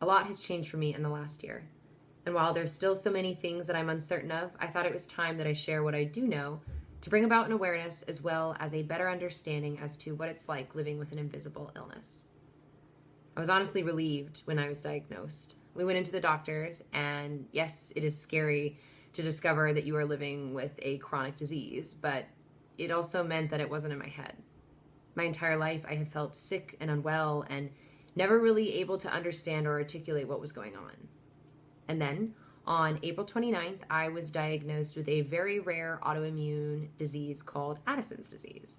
A lot has changed for me in the last year. And while there's still so many things that I'm uncertain of, I thought it was time that I share what I do know to bring about an awareness as well as a better understanding as to what it's like living with an invisible illness. I was honestly relieved when I was diagnosed. We went into the doctors, and yes, it is scary to discover that you are living with a chronic disease, but it also meant that it wasn't in my head. My entire life, I have felt sick and unwell and never really able to understand or articulate what was going on. And then, on April 29th, I was diagnosed with a very rare autoimmune disease called Addison's disease.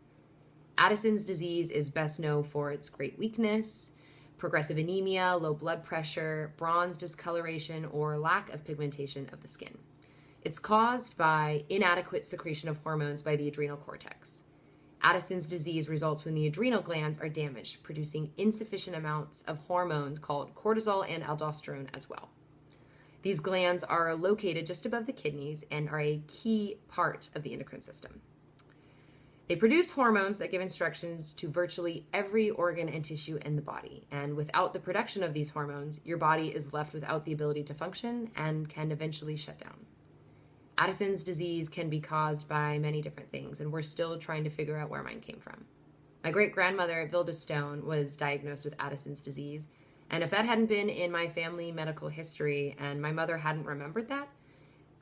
Addison's disease is best known for its great weakness, progressive anemia, low blood pressure, bronze discoloration, or lack of pigmentation of the skin. It's caused by inadequate secretion of hormones by the adrenal cortex. Addison's disease results when the adrenal glands are damaged, producing insufficient amounts of hormones called cortisol and aldosterone as well. These glands are located just above the kidneys and are a key part of the endocrine system. They produce hormones that give instructions to virtually every organ and tissue in the body. And without the production of these hormones, your body is left without the ability to function and can eventually shut down. Addison's disease can be caused by many different things, and we're still trying to figure out where mine came from. My great-grandmother, Vilda Stone, was diagnosed with Addison's disease, and if that hadn't been in my family medical history and my mother hadn't remembered that,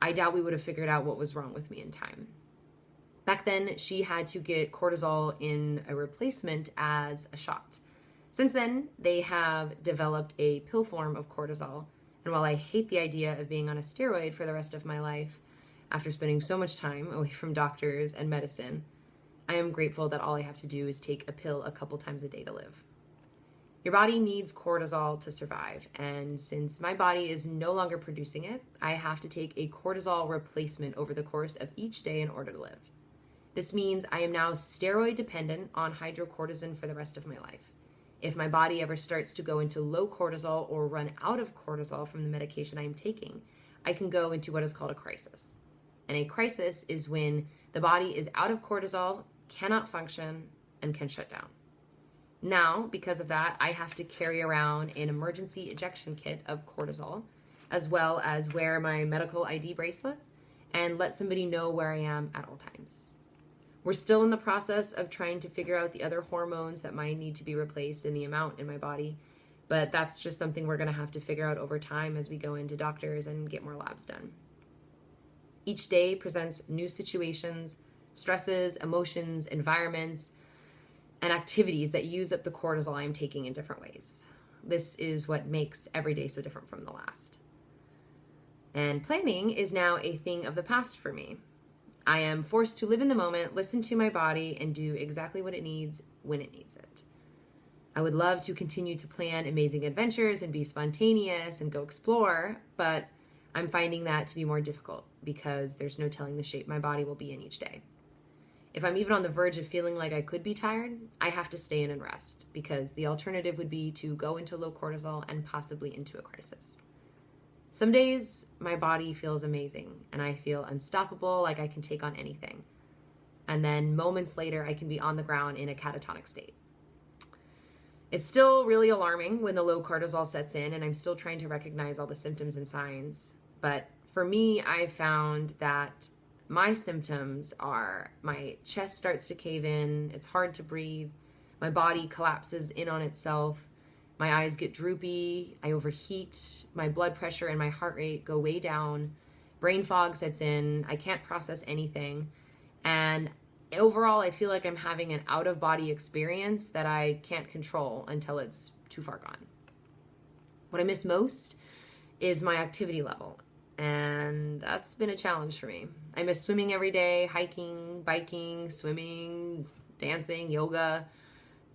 I doubt we would have figured out what was wrong with me in time. Back then, she had to get cortisol in a replacement as a shot. Since then, they have developed a pill form of cortisol, and while I hate the idea of being on a steroid for the rest of my life, after spending so much time away from doctors and medicine, I am grateful that all I have to do is take a pill a couple times a day to live. Your body needs cortisol to survive, and since my body is no longer producing it, I have to take a cortisol replacement over the course of each day in order to live. This means I am now steroid dependent on hydrocortisone for the rest of my life. If my body ever starts to go into low cortisol or run out of cortisol from the medication I am taking, I can go into what is called a crisis. And a crisis is when the body is out of cortisol, cannot function, and can shut down. Now, because of that, I have to carry around an emergency ejection kit of cortisol, as well as wear my medical ID bracelet and let somebody know where I am at all times. We're still in the process of trying to figure out the other hormones that might need to be replaced and the amount in my body, but that's just something we're going to have to figure out over time as we go into doctors and get more labs done. Each day presents new situations, stresses, emotions, environments, and activities that use up the cortisol I'm taking in different ways. This is what makes every day so different from the last. And planning is now a thing of the past for me. I am forced to live in the moment, listen to my body, and do exactly what it needs when it needs it. I would love to continue to plan amazing adventures and be spontaneous and go explore, but I'm finding that to be more difficult because there's no telling the shape my body will be in each day. If I'm even on the verge of feeling like I could be tired, I have to stay in and rest because the alternative would be to go into low cortisol and possibly into a crisis. Some days, my body feels amazing and I feel unstoppable, like I can take on anything. And then moments later, I can be on the ground in a catatonic state. It's still really alarming when the low cortisol sets in and I'm still trying to recognize all the symptoms and signs. But for me, I found that my symptoms are my chest starts to cave in, it's hard to breathe, my body collapses in on itself, my eyes get droopy, I overheat, my blood pressure and my heart rate go way down, brain fog sets in, I can't process anything, and overall I feel like I'm having an out-of-body experience that I can't control until it's too far gone. What I miss most is my activity level, and that's been a challenge for me. I miss swimming every day, hiking, biking, swimming, dancing, yoga,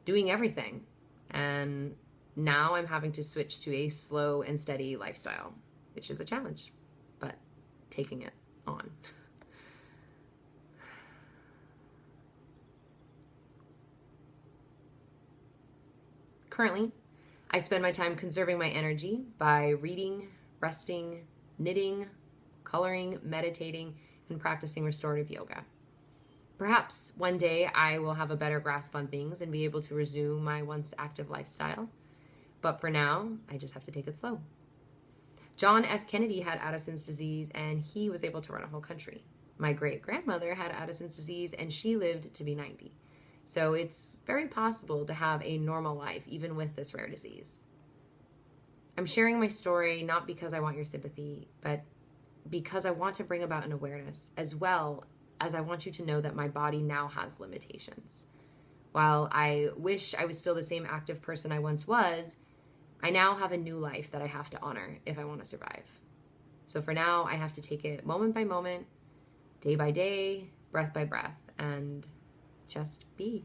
doing everything, and now I'm having to switch to a slow and steady lifestyle, which is a challenge, but taking it on. Currently, I spend my time conserving my energy by reading, resting, knitting, coloring, meditating, and practicing restorative yoga. Perhaps one day I will have a better grasp on things and be able to resume my once active lifestyle. But for now, I just have to take it slow. John F. Kennedy had Addison's disease, and he was able to run a whole country. My great-grandmother had Addison's disease, and she lived to be 90. So it's very possible to have a normal life, even with this rare disease. I'm sharing my story not because I want your sympathy, but because I want to bring about an awareness, as well as I want you to know that my body now has limitations. While I wish I was still the same active person I once was, I now have a new life that I have to honor if I want to survive. So for now, I have to take it moment by moment, day by day, breath by breath, and just be.